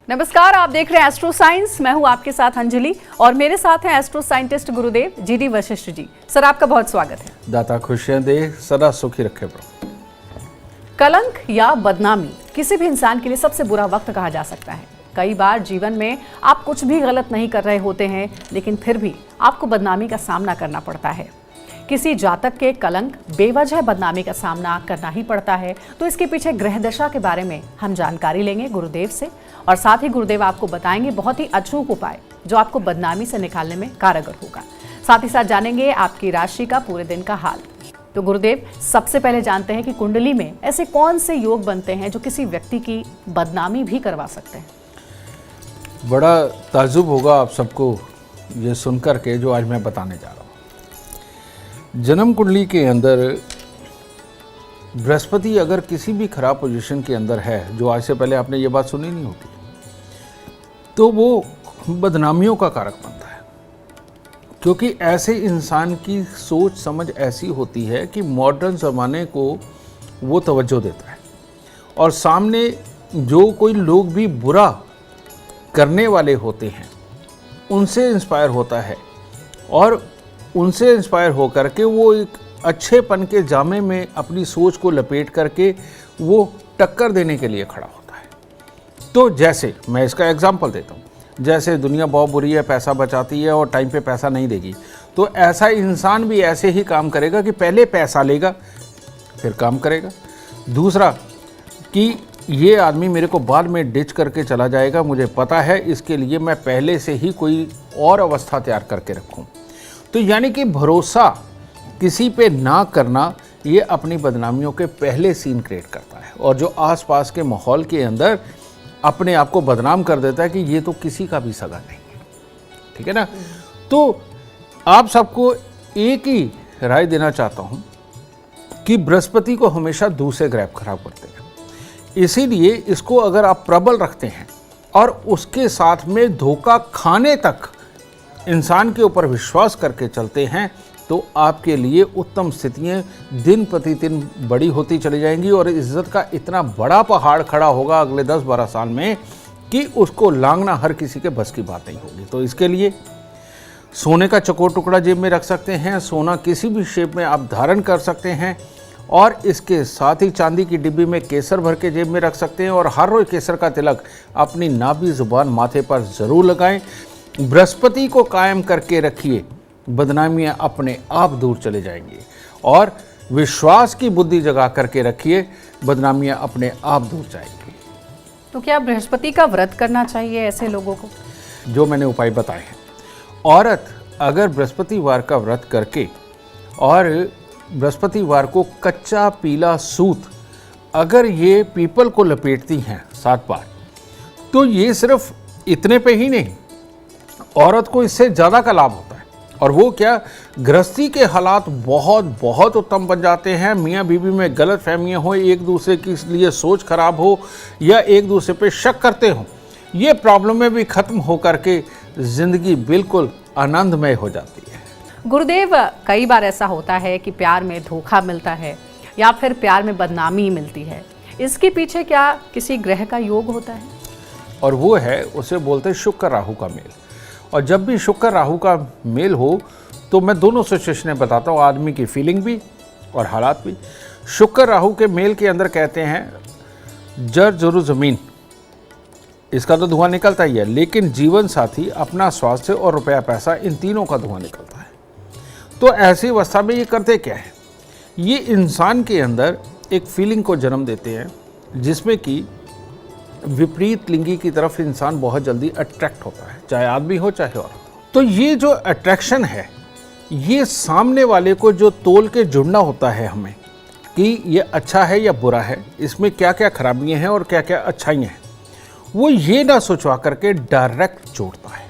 नमस्कार, आप देख रहे हैं एस्ट्रो साइंस। मैं हूं आपके साथ अंजलि और मेरे साथ हैं एस्ट्रो साइंटिस्ट गुरुदेव जीडी वशिष्ठ जी। सर, आपका बहुत स्वागत है। दाता खुशियां दे, सदा सुखी रखे प्रभु। कलंक या बदनामी किसी भी इंसान के लिए सबसे बुरा वक्त कहा जा सकता है। कई बार जीवन में आप कुछ भी गलत नहीं कर रहे होते हैं, लेकिन फिर भी आपको बदनामी का सामना करना पड़ता है। किसी जातक के कलंक बेवजह बदनामी का सामना करना ही पड़ता है, तो इसके पीछे ग्रह दशा के बारे में हम जानकारी लेंगे गुरुदेव से, और साथ ही गुरुदेव आपको बताएंगे बहुत ही अचूक उपाय जो आपको बदनामी से निकालने में कारगर होगा। साथ ही साथ जानेंगे आपकी राशि का पूरे दिन का हाल। तो गुरुदेव, सबसे पहले जानते हैं कि कुंडली में ऐसे कौन से योग बनते हैं जो किसी व्यक्ति की बदनामी भी करवा सकते हैं। बड़ा ताज्जुब होगा आप सबको ये सुनकर के जो आज मैं बताने जा रहा हूँ। जन्म कुंडली के अंदर बृहस्पति अगर किसी भी खराब पोजीशन के अंदर है, जो आज से पहले आपने ये बात सुनी नहीं होती, तो वो बदनामियों का कारक बनता है। क्योंकि ऐसे इंसान की सोच समझ ऐसी होती है कि मॉडर्न ज़माने को वो तवज्जो देता है, और सामने जो कोई लोग भी बुरा करने वाले होते हैं उनसे इंस्पायर होता है, और उनसे इंस्पायर होकर के वो एक अच्छेपन के जामे में अपनी सोच को लपेट करके वो टक्कर देने के लिए खड़ा होता है। तो जैसे मैं इसका एग्जांपल देता हूँ, जैसे दुनिया बहुत बुरी है, पैसा बचाती है और टाइम पे पैसा नहीं देगी, तो ऐसा इंसान भी ऐसे ही काम करेगा कि पहले पैसा लेगा फिर काम करेगा। दूसरा कि ये आदमी मेरे को बाद में डिच करके चला जाएगा, मुझे पता है, इसके लिए मैं पहले से ही कोई और अवस्था तैयार करके रखूँ। तो यानी कि भरोसा किसी पे ना करना, ये अपनी बदनामियों के पहले सीन क्रिएट करता है, और जो आसपास के माहौल के अंदर अपने आप को बदनाम कर देता है कि ये तो किसी का भी सगा नहीं है। ठीक है ना। तो आप सबको एक ही राय देना चाहता हूँ कि बृहस्पति को हमेशा दूसरे ग्रह खराब करते हैं, इसीलिए इसको अगर आप प्रबल रखते हैं और उसके साथ में धोखा खाने तक इंसान के ऊपर विश्वास करके चलते हैं, तो आपके लिए उत्तम स्थितियाँ दिन प्रतिदिन बड़ी होती चली जाएंगी, और इज्जत का इतना बड़ा पहाड़ खड़ा होगा अगले 10-12 साल में कि उसको लांघना हर किसी के बस की बात नहीं होगी। तो इसके लिए सोने का चकोर टुकड़ा जेब में रख सकते हैं, सोना किसी भी शेप में आप धारण कर सकते हैं, और इसके साथ ही चांदी की डिब्बी में केसर भर के जेब में रख सकते हैं, और हर रोज केसर का तिलक अपनी नाभि जुबान माथे पर ज़रूर लगाएं। बृहस्पति को कायम करके रखिए, बदनामियां अपने आप दूर चले जाएंगी, और विश्वास की बुद्धि जगा करके रखिए, बदनामियां अपने आप दूर जाएंगी। तो क्या बृहस्पति का व्रत करना चाहिए ऐसे लोगों को? जो मैंने उपाय बताए हैं, औरत अगर बृहस्पतिवार का व्रत करके और बृहस्पतिवार को कच्चा पीला सूत अगर ये पीपल को लपेटती हैं 7 बार, तो ये सिर्फ इतने पे ही नहीं, औरत को इससे ज़्यादा का लाभ होता है। और वो क्या, गृहस्थी के हालात बहुत बहुत उत्तम बन जाते हैं। मियाँ बीवी में गलत फहमियाँ हो, एक दूसरे के लिए सोच खराब हो, या एक दूसरे पे शक करते हो, ये प्रॉब्लमें भी खत्म हो करके ज़िंदगी बिल्कुल आनंदमय हो जाती है। गुरुदेव, कई बार ऐसा होता है कि प्यार में धोखा मिलता है या फिर प्यार में बदनामी मिलती है, इसके पीछे क्या किसी ग्रह का योग होता है? और वो है, उसे बोलते हैं शुक्र राहु का मेल। और जब भी शुक्र राहु का मेल हो, तो मैं दोनों सिचुएशनें बताता हूँ, आदमी की फीलिंग भी और हालात भी। शुक्र राहु के मेल के अंदर कहते हैं जर जरूर ज़मीन, इसका तो धुआं निकलता ही है, लेकिन जीवन साथी, अपना स्वास्थ्य और रुपया पैसा, इन तीनों का धुआं निकलता है। तो ऐसी अवस्था में ये करते क्या है, ये इंसान के अंदर एक फीलिंग को जन्म देते हैं, जिसमें कि विपरीत लिंगी की तरफ इंसान बहुत जल्दी अट्रैक्ट होता है, चाहे आदमी हो चाहे औरत हो। तो ये जो अट्रैक्शन है, ये सामने वाले को जो तोल के जुड़ना होता है हमें कि ये अच्छा है या बुरा है, इसमें क्या क्या खराबियां हैं और क्या क्या अच्छाइयां हैं, वो ये ना सोचवा करके डायरेक्ट जोड़ता है।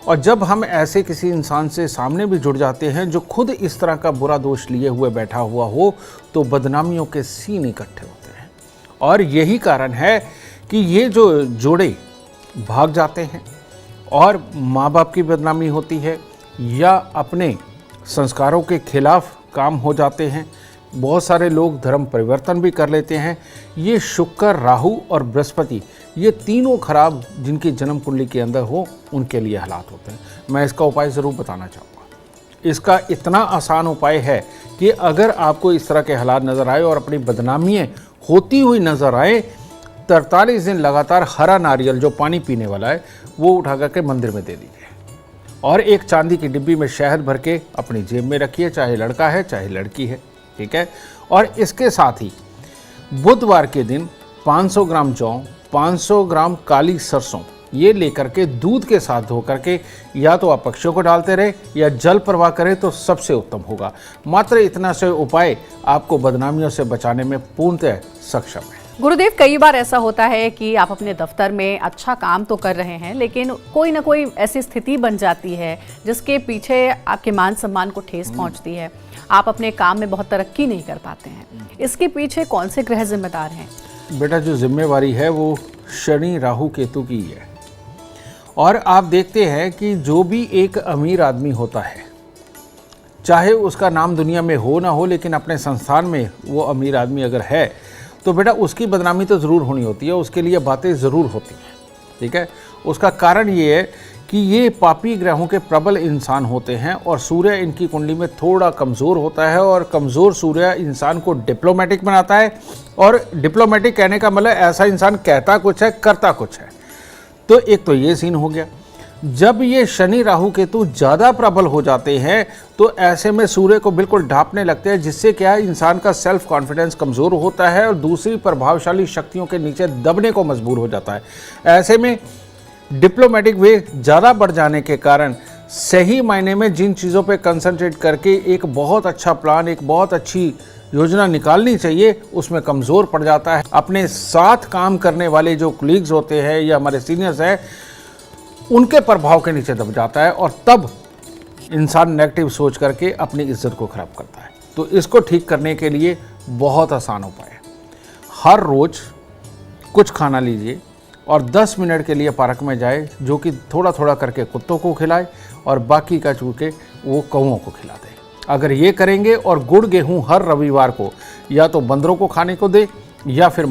और जब हम ऐसे किसी इंसान से सामने भी जुड़ जाते हैं जो खुद इस तरह का बुरा दोष लिए हुए बैठा हुआ हो, तो बदनामियों के सीन इकट्ठे होते हैं। और यही कारण है कि ये जो जोड़े भाग जाते हैं, और माँ बाप की बदनामी होती है, या अपने संस्कारों के खिलाफ काम हो जाते हैं। बहुत सारे लोग धर्म परिवर्तन भी कर लेते हैं। ये शुक्र, राहु और बृहस्पति ये तीनों खराब जिनकी जन्म कुंडली के अंदर हो उनके लिए हालात होते हैं। मैं इसका उपाय ज़रूर बताना चाहूँगा। इसका इतना आसान उपाय है कि अगर आपको इस तरह के हालात नज़र आए और अपनी बदनामियाँ होती हुई नज़र आए, 43 दिन लगातार हरा नारियल जो पानी पीने वाला है वो उठा करके मंदिर में दे दीजिए और एक चांदी की डिब्बी में शहद भर के अपनी जेब में रखिए, चाहे लड़का है चाहे लड़की है, ठीक है। और इसके साथ ही बुधवार के दिन 500 ग्राम जौ, 500 ग्राम काली सरसों ये लेकर के दूध के साथ धो करके या तो आप पक्षियों को डालते रहे या जल प्रवाह करें तो सबसे उत्तम होगा। मात्र इतना से उपाय आपको बदनामियों से बचाने में पूर्णतः सक्षम है। गुरुदेव, कई बार ऐसा होता है कि आप अपने दफ्तर में अच्छा काम तो कर रहे हैं, लेकिन कोई ना कोई ऐसी स्थिति बन जाती है जिसके पीछे आपके मान सम्मान को ठेस पहुंचती है, आप अपने काम में बहुत तरक्की नहीं कर पाते हैं। इसके पीछे कौन से ग्रह जिम्मेदार हैं? बेटा, जो जिम्मेवारी है वो शनि राहु केतु की है। और आप देखते हैं कि जो भी एक अमीर आदमी होता है, चाहे उसका नाम दुनिया में हो ना हो, लेकिन अपने संस्थान में वो अमीर आदमी अगर है तो बेटा उसकी बदनामी तो ज़रूर होनी होती है, उसके लिए बातें ज़रूर होती हैं, ठीक है। उसका कारण ये है कि ये पापी ग्रहों के प्रबल इंसान होते हैं और सूर्य इनकी कुंडली में थोड़ा कमज़ोर होता है और कमज़ोर सूर्य इंसान को डिप्लोमेटिक बनाता है। और डिप्लोमेटिक कहने का मतलब ऐसा इंसान कहता कुछ है करता कुछ है। तो एक तो ये सीन हो गया। जब ये शनि राहु केतु ज़्यादा प्रबल हो जाते हैं तो ऐसे में सूर्य को बिल्कुल ढांपने लगते हैं, जिससे क्या है इंसान का सेल्फ कॉन्फिडेंस कमज़ोर होता है और दूसरी प्रभावशाली शक्तियों के नीचे दबने को मजबूर हो जाता है। ऐसे में डिप्लोमेटिक वे ज़्यादा बढ़ जाने के कारण सही मायने में जिन चीज़ों पे कंसंट्रेट करके एक बहुत अच्छा प्लान, एक बहुत अच्छी योजना निकालनी चाहिए, उसमें कमज़ोर पड़ जाता है। अपने साथ काम करने वाले जो कोलीग्स होते हैं या हमारे सीनियर्स हैं उनके प्रभाव के नीचे दब जाता है और तब इंसान नेगेटिव सोच करके अपनी इज्जत को खराब करता है। तो इसको ठीक करने के लिए बहुत आसान उपाय है। हर रोज़ कुछ खाना लीजिए और 10 मिनट के लिए पार्क में जाए, जो कि थोड़ा थोड़ा करके कुत्तों को खिलाए और बाकी का चूके वो कौओं को खिला दे। अगर ये करेंगे और गुड़ गेहूँ हर रविवार को या तो बंदरों को खाने को दे या फिर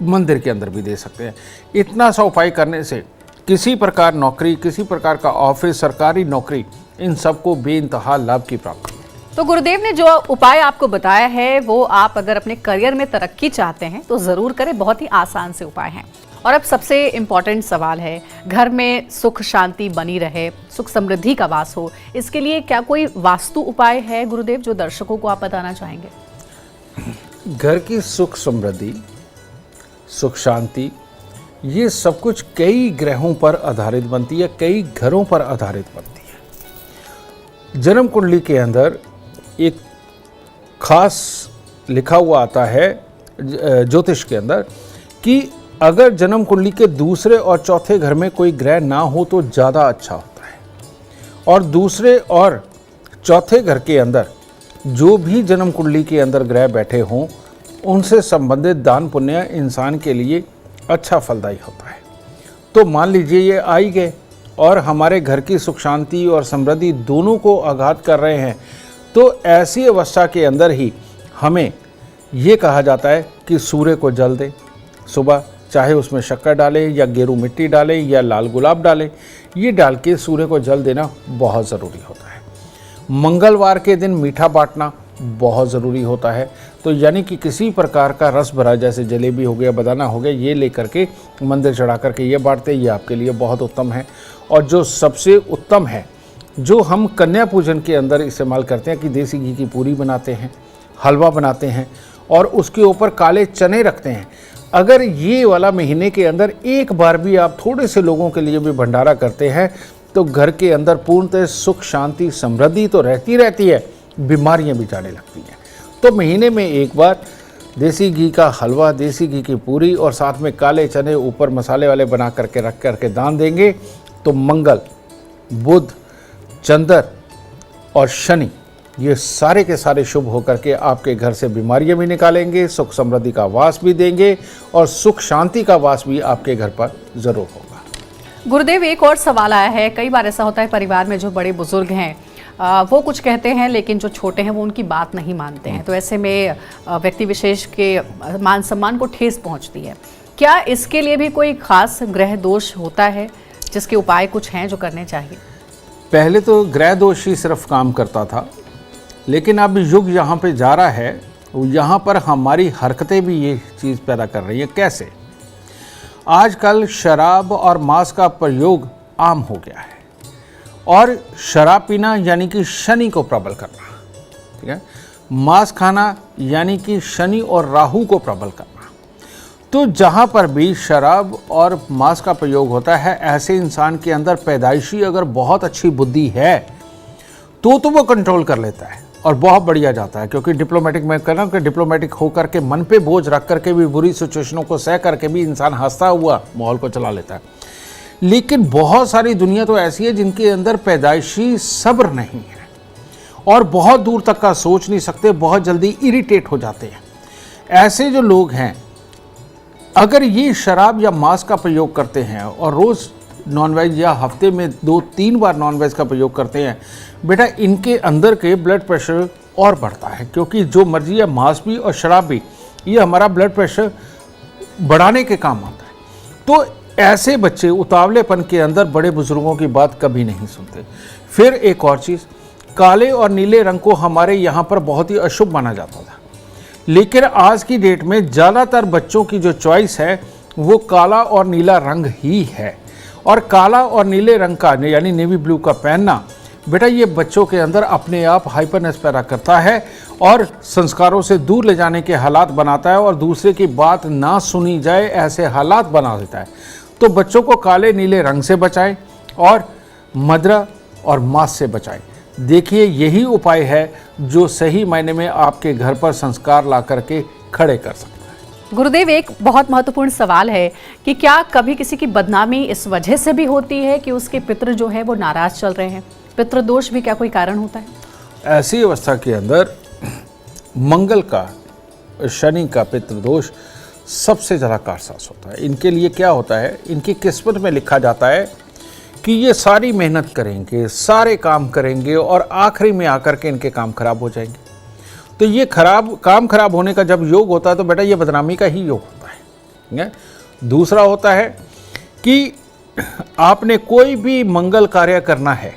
मंदिर के अंदर भी दे सकते हैं। इतना सा उपाय करने से किसी प्रकार नौकरी, किसी प्रकार का ऑफिस, सरकारी नौकरी, इन सबको बेइंतहा लाभ की प्राप्ति है। तो गुरुदेव ने जो उपाय आपको बताया है वो आप अगर अपने करियर में तरक्की चाहते हैं तो ज़रूर करें। बहुत ही आसान से उपाय हैं। और अब सबसे इम्पॉर्टेंट सवाल है, घर में सुख शांति बनी रहे, सुख समृद्धि का वास हो, इसके लिए क्या कोई वास्तु उपाय है गुरुदेव जो दर्शकों को आप बताना चाहेंगे? घर की सुख समृद्धि, सुख शांति, ये सब कुछ कई ग्रहों पर आधारित बनती है, कई घरों पर आधारित बनती है। जन्म कुंडली के अंदर एक खास लिखा हुआ आता है ज्योतिष के अंदर कि अगर जन्म कुंडली के दूसरे और चौथे घर में कोई ग्रह ना हो तो ज़्यादा अच्छा होता है। और दूसरे और चौथे घर के अंदर जो भी जन्म कुंडली के अंदर ग्रह बैठे हों, उनसे संबंधित दान पुण्य इंसान के लिए अच्छा फलदायी होता है। तो मान लीजिए ये आ ही गए और हमारे घर की सुख शांति और समृद्धि दोनों को आघात कर रहे हैं, तो ऐसी अवस्था के अंदर ही हमें ये कहा जाता है कि सूर्य को जल दें सुबह, चाहे उसमें शक्कर डालें या गेरू मिट्टी डालें या लाल गुलाब डालें, ये डाल के सूर्य को जल देना बहुत ज़रूरी होता है। मंगलवार के दिन मीठा बांटना बहुत ज़रूरी होता है। तो यानी कि किसी प्रकार का रस भरा, जैसे जलेबी हो गया, बनाना हो गया, ये लेकर के मंदिर चढ़ा करके ये बांटते, ये आपके लिए बहुत उत्तम है। और जो सबसे उत्तम है, जो हम कन्या पूजन के अंदर इस्तेमाल करते हैं कि देसी घी की पूरी बनाते हैं, हलवा बनाते हैं और उसके ऊपर काले चने रखते हैं। अगर ये वाला महीने के अंदर एक बार भी आप थोड़े से लोगों के लिए भी भंडारा करते हैं तो घर के अंदर पूर्णतः सुख शांति समृद्धि तो रहती है, बीमारियां भी जाने लगती हैं। तो महीने में एक बार देसी घी का हलवा, देसी घी की पूरी और साथ में काले चने ऊपर मसाले वाले बना करके रख करके दान देंगे तो मंगल, बुध, चंद्र और शनि ये सारे के सारे शुभ होकर के आपके घर से बीमारियां भी निकालेंगे, सुख समृद्धि का वास भी देंगे और सुख शांति का वास भी आपके घर पर ज़रूर होगा। गुरुदेव, एक और सवाल आया है। कई बार ऐसा होता है परिवार में जो बड़े बुजुर्ग हैं वो कुछ कहते हैं लेकिन जो छोटे हैं वो उनकी बात नहीं मानते हैं, तो ऐसे में व्यक्ति विशेष के मान सम्मान को ठेस पहुंचती है। क्या इसके लिए भी कोई खास ग्रह दोष होता है जिसके उपाय कुछ हैं जो करने चाहिए? पहले तो ग्रह दोष ही सिर्फ काम करता था, लेकिन अब युग यहाँ पे जा रहा है, यहाँ पर हमारी हरकतें भी ये चीज़ पैदा कर रही है। कैसे? आजकल शराब और मांस का प्रयोग आम हो गया है, और शराब पीना यानी कि शनि को प्रबल करना, ठीक है, मांस खाना यानी कि शनि और राहु को प्रबल करना। तो जहाँ पर भी शराब और मांस का प्रयोग होता है, ऐसे इंसान के अंदर पैदाइशी अगर बहुत अच्छी बुद्धि है तो वो कंट्रोल कर लेता है और बहुत बढ़िया जाता है। क्योंकि डिप्लोमेटिक, मैं कह रहा हूँ कि डिप्लोमेटिक होकर के मन पे बोझ रख करके भी, बुरी सिचुएशनों को सह करके भी इंसान हंसता हुआ माहौल को चला लेता है। लेकिन बहुत सारी दुनिया तो ऐसी है जिनके अंदर पैदाइशी सब्र नहीं है और बहुत दूर तक का सोच नहीं सकते, बहुत जल्दी इरिटेट हो जाते हैं। ऐसे जो लोग हैं, अगर ये शराब या मांस का प्रयोग करते हैं और रोज़ नॉनवेज या हफ्ते में 2-3 बार नॉनवेज का प्रयोग करते हैं, बेटा इनके अंदर के ब्लड प्रेशर और बढ़ता है। क्योंकि जो मर्जी है, मांस भी और शराब भी, ये हमारा ब्लड प्रेशर बढ़ाने के काम आता है। तो ऐसे बच्चे उतावलेपन के अंदर बड़े बुजुर्गों की बात कभी नहीं सुनते। फिर एक और चीज़, काले और नीले रंग को हमारे यहाँ पर बहुत ही अशुभ माना जाता था, लेकिन आज की डेट में ज़्यादातर बच्चों की जो चॉइस है वो काला और नीला रंग ही है। और काला और नीले रंग का यानी नेवी ब्लू का पहनना, बेटा ये बच्चों के अंदर अपने आप हाइपरनेस पैदा करता है और संस्कारों से दूर ले जाने के हालात बनाता है, और दूसरे की बात ना सुनी जाए ऐसे हालात बना देता है। तो बच्चों को काले नीले रंग से बचाएं और मदिरा और मांस से बचाएं। देखिए यही उपाय है जो सही मायने में आपके घर पर संस्कार ला करके खड़े कर सकता है। गुरुदेव, एक बहुत महत्वपूर्ण सवाल है कि क्या कभी किसी की बदनामी इस वजह से भी होती है कि उसके पितृ जो है वो नाराज चल रहे हैं? पितृदोष भी क्या कोई कारण होता है? ऐसी अवस्था के अंदर मंगल का, शनि का पितृदोष सबसे ज़्यादा कारसाज होता है। इनके लिए क्या होता है, इनकी किस्मत में लिखा जाता है कि ये सारी मेहनत करेंगे, सारे काम करेंगे और आखिरी में आकर के इनके काम खराब हो जाएंगे। तो ये काम खराब होने का जब योग होता है तो बेटा ये बदनामी का ही योग होता है, ठीक है। दूसरा होता है कि आपने कोई भी मंगल कार्य करना है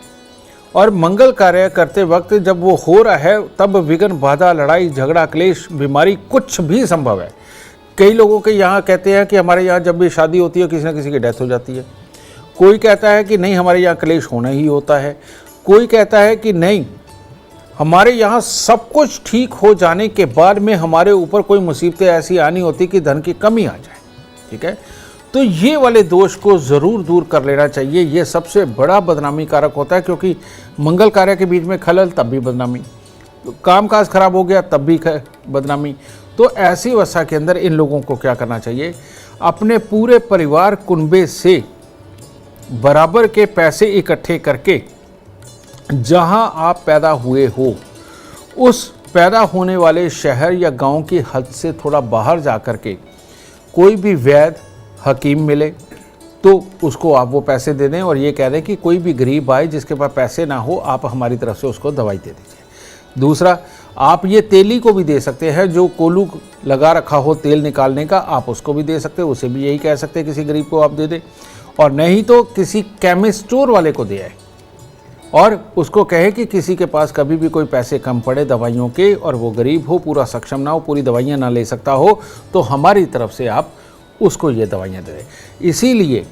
और मंगल कार्य करते वक्त जब वो हो रहा है तब विघ्न, बाधा, लड़ाई, झगड़ा, क्लेश, बीमारी कुछ भी संभव है। कई लोगों के यहाँ कहते हैं कि हमारे यहाँ जब भी शादी होती है किसी न किसी की डेथ हो जाती है। कोई कहता है कि नहीं हमारे यहाँ क्लेश होना ही होता है। कोई कहता है कि नहीं हमारे यहाँ सब कुछ ठीक हो जाने के बाद में हमारे ऊपर कोई मुसीबतें ऐसी आनी होती कि धन की कमी आ जाए, ठीक है। तो ये वाले दोष को ज़रूर दूर कर लेना चाहिए। ये सबसे बड़ा बदनामी कारक होता है, क्योंकि मंगल कार्य के बीच में खलल तब भी बदनामी, कामकाज खराब हो गया तब भी बदनामी। तो ऐसी अवस्था के अंदर इन लोगों को क्या करना चाहिए, अपने पूरे परिवार कुनबे से बराबर के पैसे इकट्ठे करके जहां आप पैदा हुए हो उस पैदा होने वाले शहर या गांव की हद से थोड़ा बाहर जा कर के कोई भी वैद्य हकीम मिले तो उसको आप वो पैसे दे दें और ये कह दें कि कोई भी गरीब आए जिसके पास पैसे ना हो, आप हमारी तरफ से उसको दवाई दे दीजिए। दूसरा, आप ये तेली को भी दे सकते हैं, जो कोलू लगा रखा हो तेल निकालने का, आप उसको भी दे सकते हैं। उसे भी यही कह सकते हैं किसी गरीब को आप दे दें, और नहीं तो किसी केमिस्ट स्टोर वाले को दे आए और उसको कहे कि किसी के पास कभी भी कोई पैसे कम पड़े दवाइयों के और वो गरीब हो, पूरा सक्षम ना हो, पूरी दवाइयाँ ना ले सकता हो, तो हमारी तरफ से आप उसको ये दवाइयाँ दे दें। इसीलिए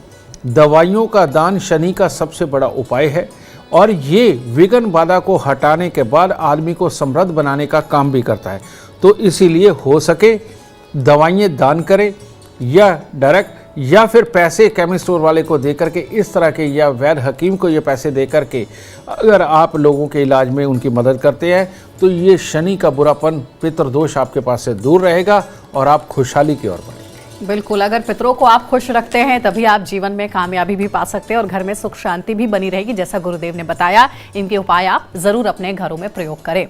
दवाइयों का दान शनि का सबसे बड़ा उपाय है और ये विघ्न बाधा को हटाने के बाद आदमी को समृद्ध बनाने का काम भी करता है। तो इसीलिए हो सके दवाइयाँ दान करें या डायरेक्ट, या फिर पैसे केमिस्ट स्टोर वाले को दे करके इस तरह के, या वैद्य हकीम को ये पैसे दे करके अगर आप लोगों के इलाज में उनकी मदद करते हैं तो ये शनि का बुरापन, पितृदोष आपके पास से दूर रहेगा और आप खुशहाली की ओर बढ़ेंगे। बिल्कुल, अगर पितरों को आप खुश रखते हैं तभी आप जीवन में कामयाबी भी पा सकते हैं और घर में सुख शांति भी बनी रहेगी। जैसा गुरुदेव ने बताया, इनके उपाय आप जरूर अपने घरों में प्रयोग करें।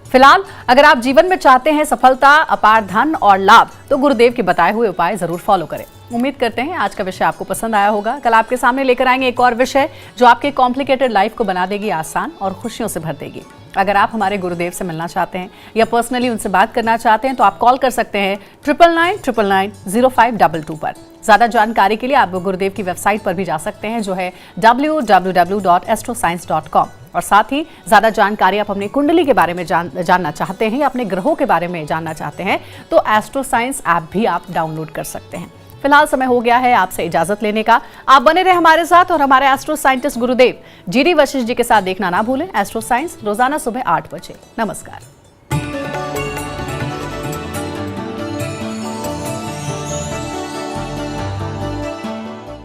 फिलहाल अगर आप जीवन में चाहते हैं सफलता, अपार धन और लाभ, तो गुरुदेव के बताए हुए उपाय जरूर फॉलो करें। उम्मीद करते हैं आज का विषय आपको पसंद आया होगा। कल आपके सामने लेकर आएंगे एक और विषय जो आपके कॉम्प्लिकेटेड लाइफ को बना देगी आसान और खुशियों से भर देगी। अगर आप हमारे गुरुदेव से मिलना चाहते हैं या पर्सनली उनसे बात करना चाहते हैं तो आप कॉल कर सकते हैं 9999990522 पर। ज़्यादा जानकारी के लिए आप गुरुदेव की वेबसाइट पर भी जा सकते हैं जो है www.astroscience.com। और साथ ही ज़्यादा जानकारी आप अपनी कुंडली के बारे में जानना चाहते हैं या अपने ग्रहों के बारे में जानना चाहते हैं तो एस्ट्रो साइंस ऐप भी आप डाउनलोड कर सकते हैं। फिलहाल समय हो गया है आपसे इजाजत लेने का। आप बने रहे हमारे साथ और हमारे एस्ट्रो साइंटिस्ट गुरुदेव GD वशिष्ठ जी के साथ देखना ना भूलें एस्ट्रो साइंस रोजाना सुबह 8 बजे। नमस्कार।